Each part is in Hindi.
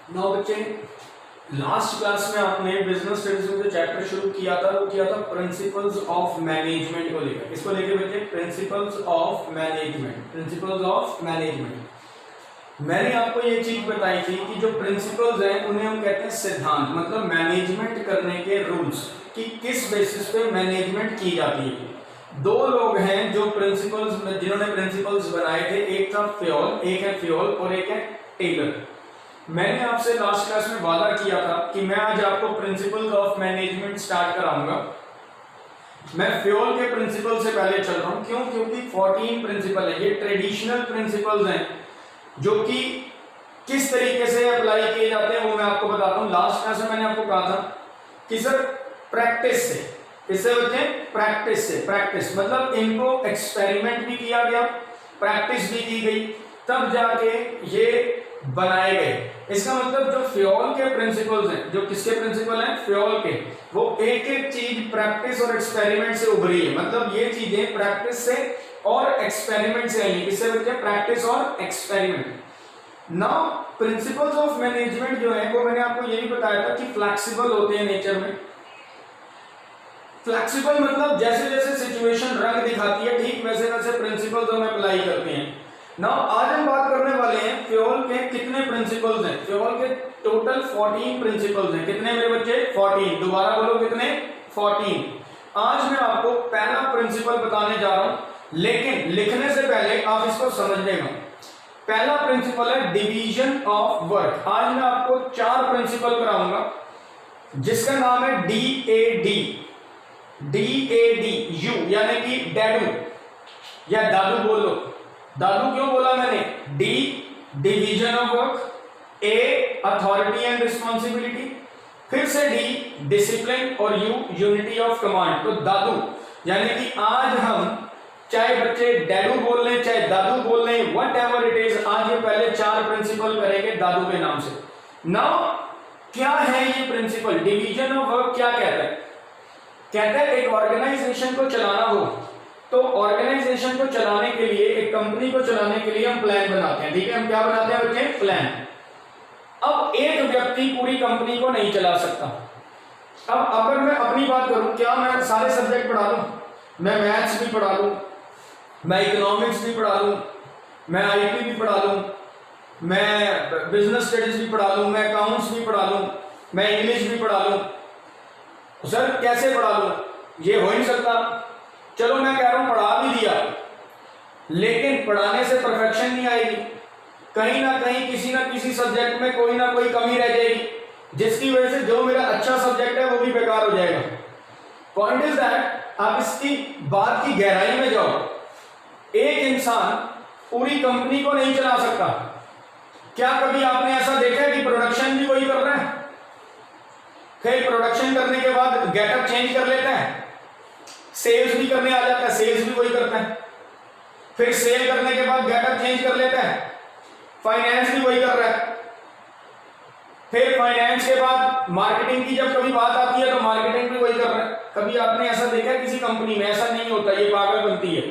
नौ बच्चे, लास्ट क्लास में आपने बिजनेस स्टडीज में जो चैप्टर शुरू किया था वो किया था प्रिंसिपल्स ऑफ मैनेजमेंट को लेकर। किसको लेकर बच्चे? Principles of management. Principles of management. मैंने आपको ये चीज बताई थी कि जो प्रिंसिपल्स हैं उन्हें हम कहते हैं सिद्धांत, मतलब मैनेजमेंट करने के रूल्स, कि किस बेसिस पे मैनेजमेंट की जाती है। दो लोग हैं जो प्रिंसिपल्स, जिन्होंने प्रिंसिपल्स बनाए थे, एक था फ्योल, एक है फ्योल और एक है टेलर। मैंने आपसे लास्ट क्लास में वादा किया था कि मैं आज आपको प्रिंसिपल्स ऑफ मैनेजमेंट स्टार्ट कराऊंगा। मैं फ्योल के प्रिंसिपल से पहले चल रहा हूं। क्यों? क्योंकि 14 प्रिंसिपल है, ये ट्रेडिशनल प्रिंसिपल्स हैं जो कि किस तरीके से अप्लाई किए जाते हैं वो मैं आपको बताता हूं। लास्ट क्लास में मैंने आपको कहा था कि सर प्रैक्टिस से, इससे बच्चे प्रैक्टिस से, प्रैक्टिस मतलब इनको एक्सपेरिमेंट भी किया गया, प्रैक्टिस भी की गई, तब जाके ये बनाए गए। इसका मतलब जो फ्योल के प्रिंसिपल्स हैं, जो किसके प्रिंसिपल हैं? फ्योल के, वो एक एक चीज प्रैक्टिस और एक्सपेरिमेंट से उभरी है। मतलब ये चीजें प्रैक्टिस से और एक्सपेरिमेंट से आई। किससे बच्चे? प्रैक्टिस और experiment. Now principles of management जो है वो मैंने आपको ये भी बताया था कि फ्लेक्सिबल होते हैं नेचर में। फ्लेक्सिबल मतलब जैसे जैसे सिचुएशन रंग दिखाती है ठीक वैसे वैसे प्रिंसिपल्स हम अप्लाई करते हैं। नाउ आज हम बात करने वाले हैं फ्योल के कितने प्रिंसिपल्स हैं। फ्योल के टोटल 14 प्रिंसिपल्स हैं। कितने मेरे बच्चे? 14। दोबारा बोलो कितने? 14। आज मैं आपको पहला प्रिंसिपल बताने जा रहा हूं, लेकिन लिखने से पहले आप इसको समझ लेना। पहला प्रिंसिपल है डिवीजन ऑफ वर्क। आज मैं आपको 4 प्रिंसिपल कराऊंगा जिसका नाम है DAD। DADU यानी कि डैडू या दादू बोल लो। दादू क्यों बोला मैंने? D division of work, A authority and responsibility, फिर से D डिसिप्लिन और U यूनिटी ऑफ कमांड। तो दादू यानी कि आज हम चाहे बच्चे डैडू बोल लें चाहे दादू बोल लें, वट एवर इट इज, आज ये पहले 4 प्रिंसिपल करेंगे दादू के नाम से। नाउ क्या है ये प्रिंसिपल? डिवीजन ऑफ वर्क क्या कहता है? कहता है एक ऑर्गेनाइजेशन को चलाना हो तो ऑर्गेनाइजेशन को चलाने के लिए, एक कंपनी को चलाने के लिए हम प्लान बनाते हैं। ठीक है, हम क्या बनाते हैं बच्चे? प्लान। अब एक व्यक्ति पूरी कंपनी को नहीं चला सकता। अब अगर मैं अपनी बात करूं, क्या मैं सारे सब्जेक्ट पढ़ा लूं? मैं मैथ्स भी पढ़ा लूं, मैं इकोनॉमिक्स भी पढ़ा लूं, मैं IT भी पढ़ा लूं, मैं बिजनेस स्टडीज भी पढ़ा लूं, मैं अकाउंट्स भी पढ़ा लूं, मैं इंग्लिश भी पढ़ा लूं, सर कैसे पढ़ा लूं? ये हो ही नहीं सकता। चलो मैं कह रहा हूं पढ़ा भी दिया, लेकिन पढ़ाने से परफेक्शन नहीं आएगी। कहीं ना कहीं किसी ना किसी सब्जेक्ट में कोई ना कोई कमी रह जाएगी, जिसकी वजह से जो मेरा अच्छा सब्जेक्ट है वो भी बेकार हो जाएगा। पॉइंट इज दैट, आप इसकी बात की गहराई में जाओ। एक इंसान पूरी कंपनी को नहीं चला सकता। क्या कभी आपने ऐसा देखा है कि प्रोडक्शन भी वही कर रहा है? फिर प्रोडक्शन करने के बाद गेटअप चेंज कर लेता है, सेल्स भी करने आ जाता है, सेल्स भी वही करता है, फिर सेल करने के बाद गेटअप चेंज कर लेता है, फाइनेंस भी वही कर रहा है, फिर फाइनेंस के बाद मार्केटिंग की जब कभी बात आती है तो मार्केटिंग भी वही कर रहा है। कभी आपने ऐसा देखा है किसी कंपनी में? ऐसा नहीं होता, ये पागल बनती है।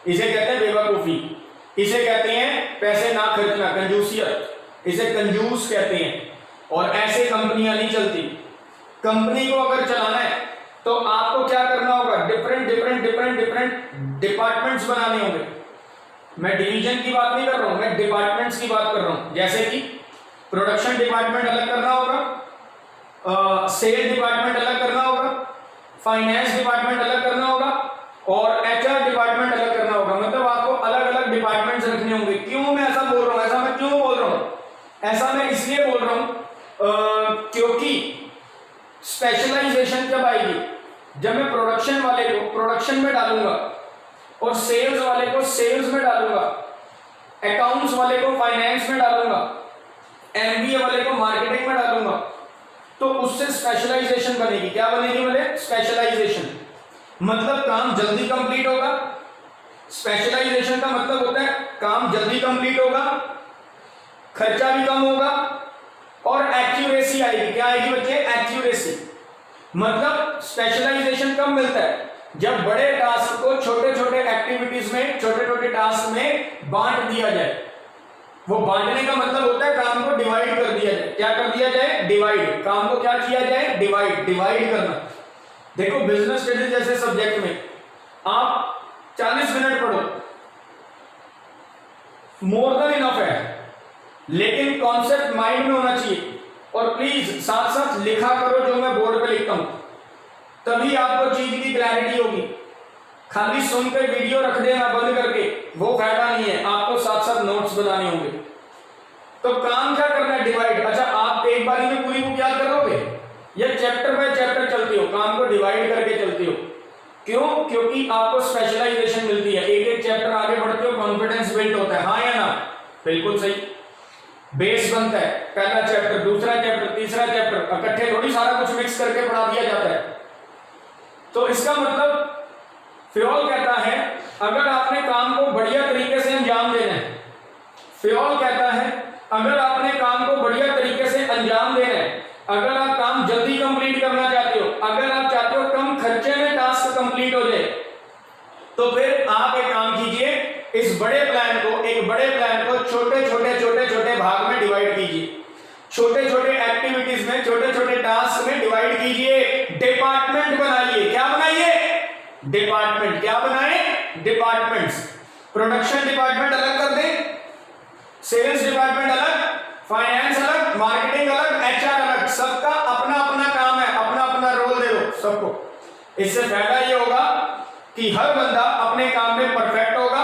इसे कहते हैं बेवकूफी, इसे कहते हैं पैसे ना खर्चना, कंजूसियत, इसे कंजूस कहते हैं। और ऐसे कंपनियां नहीं चलती। कंपनी को अगर चलाना है तो आपको क्या करना होगा? डिफरेंट डिपार्टमेंट्स बनाने होंगे। मैं डिवीजन की बात नहीं कर रहा हूं, मैं डिपार्टमेंट्स की बात कर रहा हूं। जैसे कि प्रोडक्शन डिपार्टमेंट अलग करना होगा, सेल डिपार्टमेंट अलग करना होगा, फाइनेंस डिपार्टमेंट अलग करना होगा और HR डिपार्टमेंट अलग करना होगा। मतलब आपको अलग अलग डिपार्टमेंट्स रखने होंगे। क्यों मैं ऐसा बोल रहा हूं? ऐसा मैं क्यों बोल रहा हूं? ऐसा मैं इसलिए बोल रहा हूं क्योंकि स्पेशलाइजेशन जब आएगी, जब मैं प्रोडक्शन वाले को प्रोडक्शन में डालूंगा और सेल्स वाले को सेल्स में डालूंगा, अकाउंट्स वाले को फाइनेंस में डालूंगा, MBA वाले को मार्केटिंग में डालूंगा, तो उससे स्पेशलाइजेशन बनेगी। क्या बनेगी? बोले स्पेशलाइजेशन। मतलब काम जल्दी कंप्लीट होगा। स्पेशलाइजेशन का मतलब होता है काम जल्दी कंप्लीट होगा, खर्चा भी कम होगा और एक्यूरेसी आएगी। क्या आएगी बच्चे? एक्यूरेसी। मतलब स्पेशलाइजेशन कब मिलता है? जब बड़े टास्क को छोटे छोटे एक्टिविटीज में, छोटे छोटे टास्क में बांट दिया जाए। वो बांटने का मतलब होता है काम को डिवाइड कर दिया जाए। क्या कर दिया जाए? डिवाइड। काम को क्या किया जाए? डिवाइड। डिवाइड करना। देखो बिजनेस स्टडीज जैसे सब्जेक्ट में आप 40 मिनट पढ़ो, मोर देन इनफ है, लेकिन कॉन्सेप्ट माइंड में होना चाहिए। और प्लीज साथ साथ लिखा करो जो मैं बोर्ड पे लिखता हूं, तभी आपको चीज की क्लैरिटी होगी। खाली सुनकर वीडियो रख देना बंद करके वो फायदा नहीं है, आपको साथ साथ नोट्स बनाने होंगे। तो काम क्या करना है? डिवाइड। अच्छा, आप एक बारी में पूरी बुक याद करोगे या चैप्टर बाय चैप्टर चलती हो? काम को डिवाइड करके चलती हो। क्यों? क्योंकि आपको स्पेशलाइजेशन मिलती है। एक एक चैप्टर आगे बढ़ते हो, कॉन्फिडेंस बिल्ड होता है। हाँ या ना? बिल्कुल सही। बेस बनता है, पहला चैप्टर, दूसरा चैप्टर, तीसरा चैप्टर, इकट्ठे थोड़ी सारा कुछ मिक्स करके पढ़ा दिया जाता है। तो इसका मतलब फ्योल कहता है अगर आपने काम को बढ़िया तरीके से अंजाम देना है, फ्योल कहता है अगर आपने काम को बढ़िया तरीके से अंजाम देना है, अगर आप काम जल्दी कंप्लीट करना चाहते हो, अगर आप चाहते हो कम खर्चे में टास्क कंप्लीट हो जाए, तो फिर आप एक काम कीजिए, इस बड़े प्लान को छोटे भाग में डिवाइड कीजिए। छोटे छोटे एक्टिविटीज में, छोटे छोटे टास्क में डिवाइड कीजिए। डिपार्टमेंट बनाइए। क्या बनाइए? डिपार्टमेंट। क्या बनाए? डिपार्टमेंट्स। प्रोडक्शन डिपार्टमेंट अलग कर दें, सेल्स डिपार्टमेंट अलग, फाइनेंस अलग, मार्केटिंग अलग, एचआर अलग। सबका अपना अपना काम है, अपना अपना रोल दे दो सबको। इससे फायदा ये होगा कि हर बंदा अपने काम में परफेक्ट होगा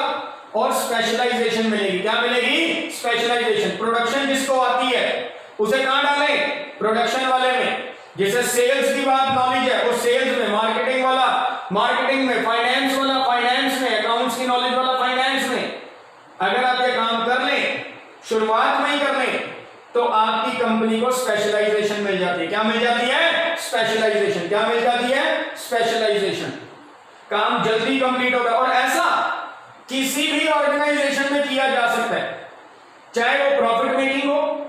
और स्पेशलाइजेशन मिलेगी। क्या मिलेगी? स्पेशलाइजेशन। प्रोडक्शन जिसको आती है उसे कहां डालें? प्रोडक्शन वाले में। जैसे सेल्स की बात नॉलेज है, वो सेल्स में, मार्केटिंग वाला मार्केटिंग में, फाइनेंस वाला फाइनेंस में, अकाउंट्स की नॉलेज वाला फाइनेंस में। अगर आप ये काम कर लें, शुरुआत में ही कर लें, तो आपकी कंपनी को स्पेशलाइजेशन मिल जाती है। क्या मिल जाती है? स्पेशलाइजेशन। क्या मिल जाती है? स्पेशलाइजेशन। काम जल्दी कंप्लीट होगा और ऐसा किसी भी ऑर्गेनाइजेशन में किया जा सकता है, चाहे वो प्रॉफिट मेकिंग हो,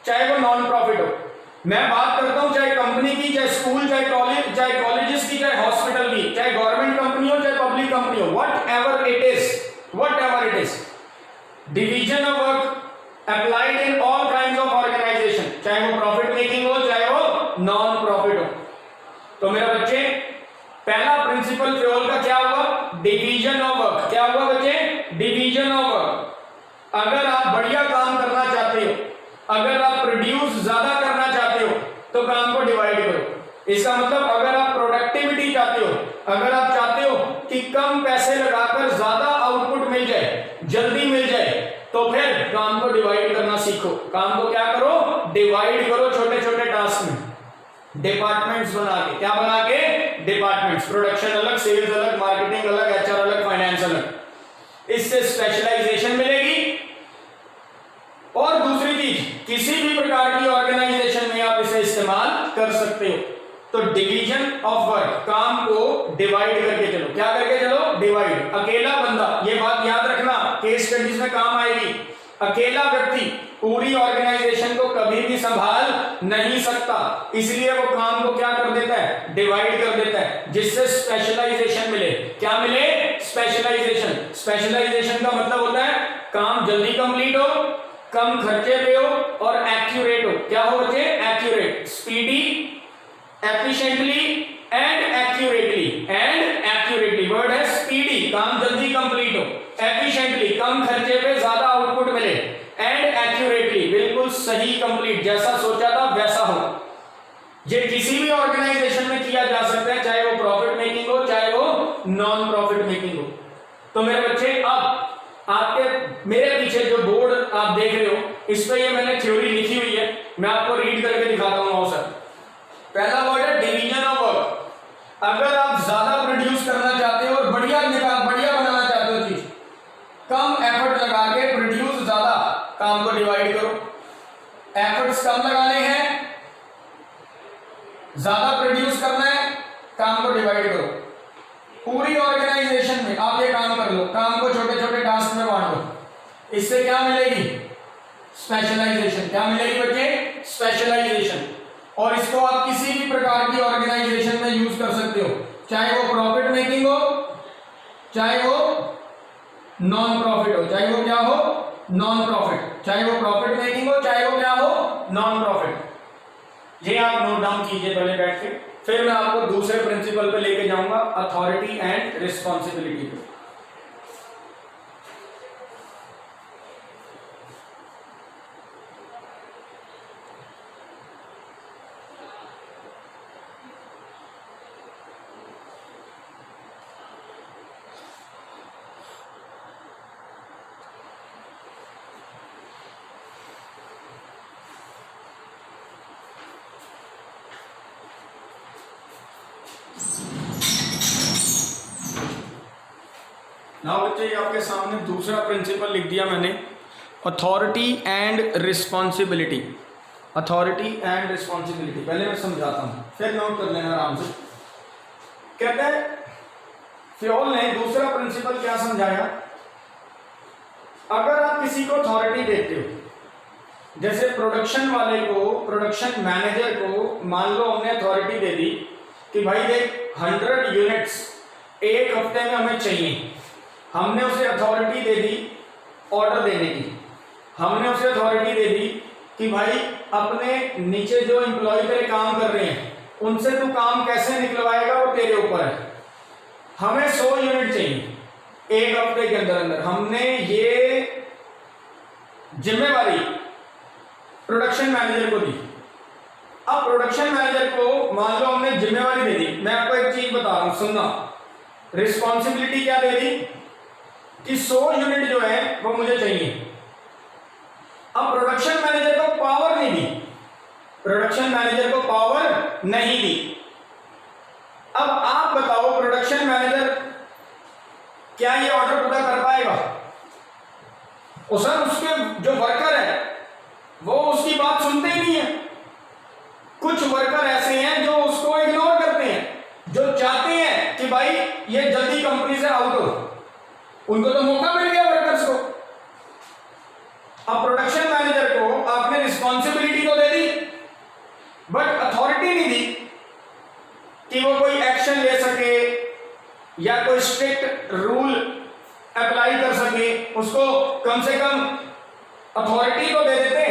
चाहे वो नॉन प्रॉफिट हो। मैं बात करता हूं चाहे कंपनी की, चाहे स्कूल, चाहे कॉलेजेस की, चाहे हॉस्पिटल की, चाहे गवर्नमेंट कंपनी हो, चाहे पब्लिक कंपनी हो, whatever it is, division of work applied in all kinds of organization, चाहे वो प्रॉफिट मेकिंग हो, चाहे वो नॉन प्रॉफिट हो। तो मेरे बच्चे, पहला प्रिंसिपल फ्योल का क्या हुआ? Division of work. क्या हुआ बच्चे? Division of work. अगर आप बढ़िया काम करना चाहते हो, अगर आप प्रोड्यूस ज्यादा करना चाहते हो, तो काम को डिवाइड करो। इसका मतलब अगर आप प्रोडक्टिविटी चाहते हो, अगर आप चाहते हो कि कम पैसे लगाकर ज्यादा आउटपुट मिल जाए, जल्दी मिल जाए, तो फिर काम को डिवाइड करना सीखो। काम को क्या करो? डिवाइड करो छोटे छोटे टास्क में, डिपार्टमेंट्स बना के। क्या बना के? डिपार्टमेंट्स। प्रोडक्शन अलग, सेल्स अलग, मार्केटिंग अलग, एचआर अलग, फाइनेंस अलग। इससे स्पेशलाइजेशन मिलेगी। और दूसरी चीज, किसी भी प्रकार की ऑर्गेनाइजेशन में आप इसे इस्तेमाल कर सकते हो। तो डिवीजन ऑफ वर्क, काम को डिवाइड करके चलो। क्या करके चलो? डिवाइड। अकेला बंदा, ये बात याद रखना, केस स्टडीज में काम आएगी, अकेला व्यक्ति पूरी ऑर्गेनाइजेशन को कभी भी संभाल नहीं सकता, इसलिए वो काम को क्या कर देता है? डिवाइड कर देता है, जिससे स्पेशलाइजेशन मिले। क्या मिले? स्पेशलाइजेशन। स्पेशलाइजेशन का मतलब होता है काम जल्दी कंप्लीट हो, कम खर्चे पे हो और एक्यूरेट हो। क्या हो बच्चे? Accurate, speedy, efficiently and accurately. Word है स्पीडी, काम जल्दी कंप्लीट हो, एफिशिएंटली, कम खर्चे पे ज्यादा आउटपुट मिले, एंड एक्यूरेटली, बिल्कुल सही कंप्लीट, जैसा सोचा था वैसा हो। ये किसी भी ऑर्गेनाइजेशन में किया जा सकता है, चाहे वो प्रॉफिट मेकिंग हो, चाहे वो नॉन प्रॉफिट मेकिंग हो। तो मेरे बच्चे, अब आपके मेरे पीछे जो बोर्ड आप देख रहे हो, इस पे ये मैंने थ्योरी लिखी हुई है, मैं आपको रीड करके दिखाता हूं। सर, पहला वर्ड है डिवीजन ऑफ वर्क। अगर आप ज्यादा प्रोड्यूस करना चाहते हो और बढ़िया बनाना चाहते हो चीज, कम एफर्ट लगा के प्रोड्यूस ज्यादा, काम को डिवाइड करो। एफर्ट्स कम लगाने हैं, ज्यादा प्रोड्यूस करना है, काम को डिवाइड करो। पूरी ऑर्गेनाइजेशन में आप ये काम कर लो, काम को छोटे छोटे टास्क में बांट लो। इससे क्या मिलेगी? स्पेशलाइजेशन। क्या मिलेगी बच्चे? स्पेशलाइजेशन। और इसको आप किसी भी प्रकार की ऑर्गेनाइजेशन में यूज कर सकते हो, चाहे वो प्रॉफिट मेकिंग हो, चाहे वो नॉन प्रॉफिट हो, चाहे वो क्या हो? नॉन प्रॉफिट, चाहे वो प्रॉफिट मेकिंग हो चाहे वो क्या हो नॉन प्रॉफिट। ये आप नोट डाउन कीजिए पहले बैठ के, फिर मैं आपको दूसरे प्रिंसिपल पे लेके जाऊंगा, अथॉरिटी एंड रिस्पॉन्सिबिलिटी पे। नाउ बच्चे ये आपके सामने दूसरा प्रिंसिपल लिख दिया मैंने, authority and responsibility. Authority and responsibility पहले मैं समझाता हूं, फिर नोट कर लेना आराम से। कहते हैं फ्योल ने दूसरा प्रिंसिपल क्या समझाया, अगर आप किसी को अथॉरिटी देते हो, जैसे प्रोडक्शन वाले को, प्रोडक्शन मैनेजर को मान लो हमने अथॉरिटी दे दी कि भाई देख 100 यूनिट्स एक हफ्ते में हमें चाहिए, हमने उसे अथॉरिटी दे दी ऑर्डर देने की, हमने उसे अथॉरिटी दे दी कि भाई अपने नीचे जो एम्प्लॉय तेरे काम कर रहे हैं उनसे तू काम कैसे निकलवाएगा वो तेरे ऊपर है, हमें 100 यूनिट चाहिए एक हफ्ते के अंदर अंदर। हमने ये जिम्मेवारी प्रोडक्शन मैनेजर को दी। अब प्रोडक्शन मैनेजर को मान लो हमने जिम्मेवारी दे दी, मैं आपको एक चीज बता रहा हूं सुनना, रिस्पॉन्सिबिलिटी क्या दे दी कि 100 यूनिट जो है वो मुझे चाहिए। अब प्रोडक्शन मैनेजर को पावर नहीं दी, प्रोडक्शन मैनेजर को पावर नहीं दी। अब आप बताओ प्रोडक्शन मैनेजर क्या ये ऑर्डर पूरा कर पाएगा? सर उसके जो वर्कर है वो उसकी बात सुनते ही नहीं है। कुछ वर्कर ऐसे हैं जो उसको इग्नोर करते हैं, जो चाहते हैं कि भाई ये जल्दी कंपनी से आउट हो, उनको तो मौका मिल गया वर्कर्स को। अब प्रोडक्शन मैनेजर को आपने रिस्पॉन्सिबिलिटी तो दे दी बट अथॉरिटी नहीं दी कि वो कोई एक्शन ले सके या कोई स्ट्रिक्ट रूल अप्लाई कर सके। उसको कम से कम अथॉरिटी तो दे देते,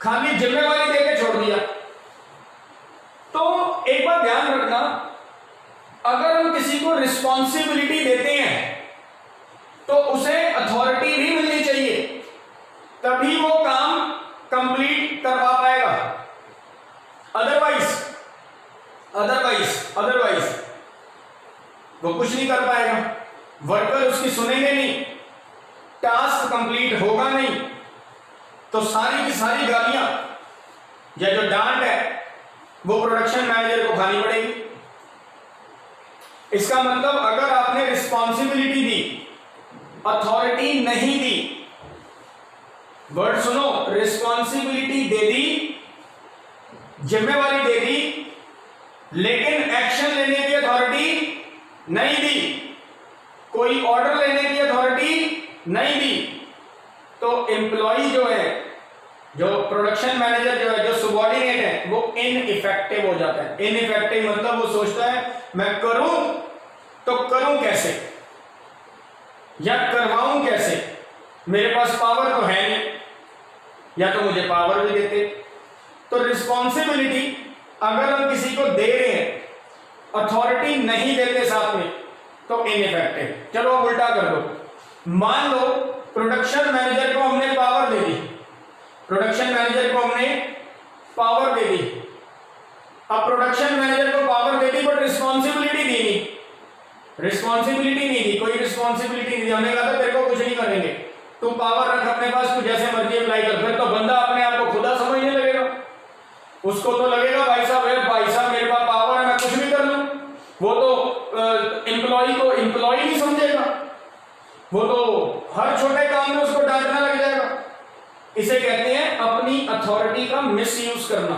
खाली जिम्मेवारी देके छोड़ दिया। तो एक बात ध्यान रखना, अगर हम किसी को रिस्पॉन्सिबिलिटी देते हैं तो उसे अथॉरिटी भी मिलनी चाहिए, तभी वो काम कंप्लीट करवा पाएगा। अदरवाइज वो कुछ नहीं कर पाएगा, वर्कर उसकी सुनेंगे नहीं, टास्क कंप्लीट होगा नहीं, तो सारी की सारी गालियां या जो डांट है वो प्रोडक्शन मैनेजर को खानी पड़ेगी। इसका मतलब अगर आपने रिस्पॉन्सिबिलिटी दी, अथॉरिटी नहीं दी, वर्ड सुनो, रिस्पॉन्सिबिलिटी दे दी, जिम्मेवारी दे दी, लेकिन एक्शन लेने की अथॉरिटी नहीं दी, कोई ऑर्डर लेने की अथॉरिटी नहीं दी, तो एम्प्लॉय जो है, जो प्रोडक्शन मैनेजर जो है, जो सबऑर्डिनेट है, वो इनइफेक्टिव हो जाता है। इनइफेक्टिव मतलब वो सोचता है मैं करूं तो करूं कैसे या करवाऊं कैसे, मेरे पास पावर तो है नहीं, या तो मुझे पावर भी देते। तो रिस्पॉन्सिबिलिटी अगर हम किसी को दे रहे हैं, अथॉरिटी नहीं देते साथ में, तो इनइफेक्टिव। चलो अब उल्टा कर दो, मान लो प्रोडक्शन मैनेजर को हमने पावर दे दी, प्रोडक्शन मैनेजर को हमने पावर दे दी। अब प्रोडक्शन मैनेजर को पावर दे दी बट रिस्पॉन्सिबिलिटी दी नहीं, रिस्पॉन्सिबिलिटी नहीं दी, कोई रिस्पॉन्सिबिलिटी नहीं दी। हमने कहा था तेरे को कुछ नहीं करेंगे, तू पावर रख अपने पास, तू जैसे मर्जी अप्लाई कर। फिर तो बंदा अपने आप को खुदा समझने लगेगा, उसको तो लगेगा भाई साहब मेरे पास पावर है, मैं कुछ भी कर लूं। वो तो एम्प्लॉय को एम्प्लॉय नहीं समझेगा, वो तो हर छोटे काम में उसको डांटने लग जाएगा। इसे कहते हैं अपनी अथॉरिटी का मिसयूज करना,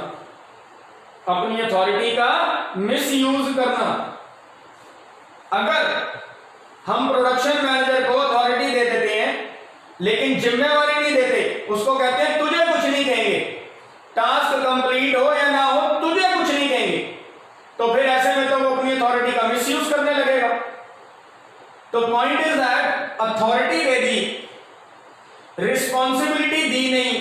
अपनी अथॉरिटी का मिसयूज करना। अगर हम प्रोडक्शन मैनेजर को अथॉरिटी दे देते हैं लेकिन जिम्मेवारी नहीं देते, उसको कहते हैं तुझे कुछ नहीं कहेंगे, टास्क कंप्लीट हो या ना हो तुझे कुछ नहीं कहेंगे, तो फिर ऐसे में तो वो अपनी अथॉरिटी का मिसयूज करने लगेगा। तो पॉइंट इज दैट अथॉरिटी दे दी, रिस्पॉन्सिबिलिटी दी नहीं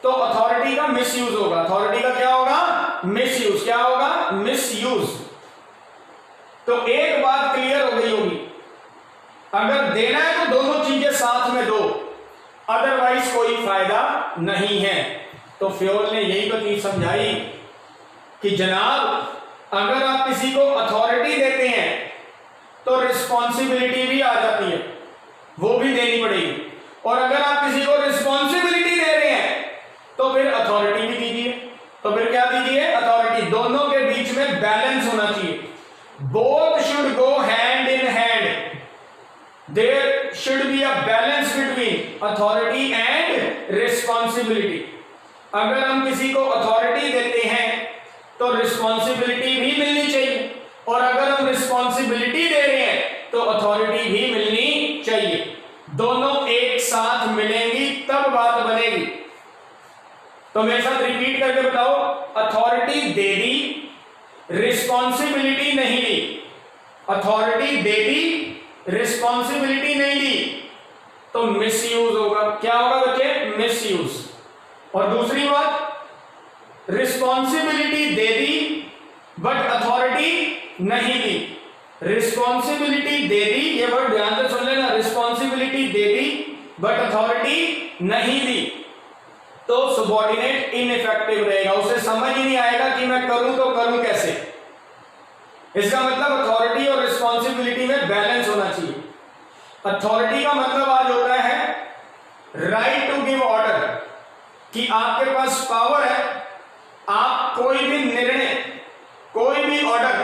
तो अथॉरिटी का मिसयूज होगा। अथॉरिटी का क्या होगा? मिसयूज। क्या होगा? मिसयूज। तो एक बात क्लियर हो गई होगी, अगर देना है तो दोनों चीजें साथ में दो, अदरवाइज कोई फायदा नहीं है। तो फ्योल ने यही तो चीज समझाई कि जनाब अगर आप किसी को अथॉरिटी देते हैं तो रिस्पॉन्सिबिलिटी भी आ जाती है, वो भी देनी पड़ेगी। और अगर आप किसी को रिस्पॉन्सिबिलिटी दे रहे हैं तो फिर अथॉरिटी भी दीजिए। तो फिर क्या दीजिए? अथॉरिटी। दोनों के बीच में बैलेंस होना चाहिए। Both should go hand in hand. There should be a balance between authority and responsibility. अगर हम किसी को अथॉरिटी देते हैं तो रिस्पॉन्सिबिलिटी भी मिलनी चाहिए, और अगर हम रिस्पॉन्सिबिलिटी दे रहे हैं तो अथॉरिटी भी मिलनी चाहिए। दोनों एक साथ मिलेंगी तब बात बनेगी। तो मेरे साथ रिपीट करके बताओ, अथॉरिटी दे दी, रिस्पॉन्सिबिलिटी नहीं दी। अथॉरिटी दे दी, रिस्पॉन्सिबिलिटी नहीं दी तो मिसयूज होगा। क्या होगा बच्चे? मिसयूज। और दूसरी बात, रिस्पॉन्सिबिलिटी दे दी बट अथॉरिटी नहीं दी। रिस्पॉन्सिबिलिटी दे दी, ये वर्ड ध्यान से सुन लेना, रिस्पॉन्सिबिलिटी दे दी बट अथॉरिटी नहीं दी तो सबऑर्डिनेट इनइफेक्टिव रहेगा। उसे समझ ही नहीं आएगा कि मैं करूं तो करूं कैसे। इसका मतलब अथॉरिटी और रिस्पॉन्सिबिलिटी में बैलेंस होना चाहिए। अथॉरिटी का मतलब आज होता है राइट टू गिव ऑर्डर, कि आपके पास पावर है, आप कोई भी निर्णय, कोई भी ऑर्डर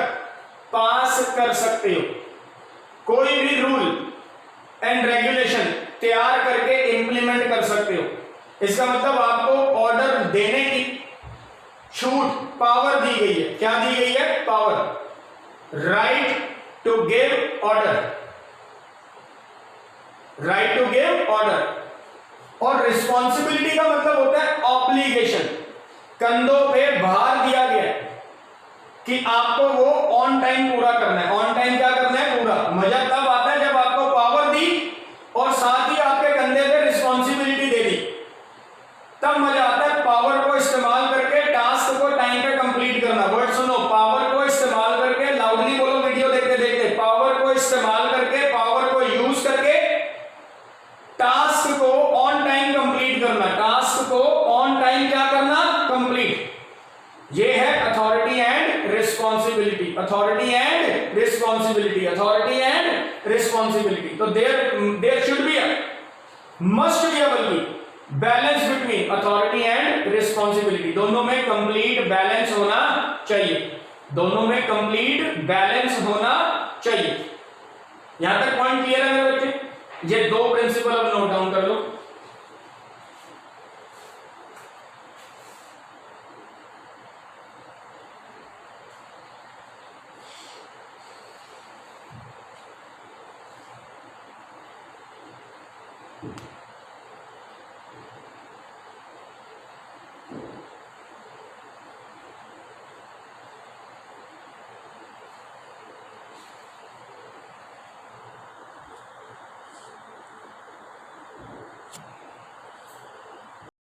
पास कर सकते हो, कोई भी रूल एंड रेगुलेशन तैयार करके इंप्लीमेंट कर सकते हो। इसका मतलब आपको ऑर्डर देने की छूट, पावर दी गई है। क्या दी गई है? Power. Right to give order, right to give order. और रिस्पॉन्सिबिलिटी का मतलब होता है ऑब्लिगेशन, कंधों पे भार दिया गया है कि आपको वो ऑन टाइम पूरा करना है। ऑन टाइम क्या करना है? पूरा। मजा तब आता है जब आपको पावर दी और साथ ही आपके कंधे पे रिस्पॉन्सिबिलिटी दे दी, तब मजा आता है। पावर को इस्तेमाल करके टास्क को टाइम पे कंप्लीट करना। वर्ड सुनो, पावर को इस्तेमाल करके, लाउडली बोलो वीडियो देखते देखते, पावर को इस्तेमाल करके, पावर को यूज करके टास्क को ऑन टाइम कंप्लीट करना। टास्क को ऑन टाइम क्या करना? कंप्लीट। ये है authority and responsibility. Authority and responsibility, authority and responsibility. तो there should be, must be, बल्कि balance between authority and responsibility. दोनों में कंप्लीट बैलेंस होना चाहिए। दोनों में कंप्लीट बैलेंस होना चाहिए। यहां तक पॉइंट क्लियर है मेरे बच्चे? ये दो प्रिंसिपल अब नोट डाउन कर लो।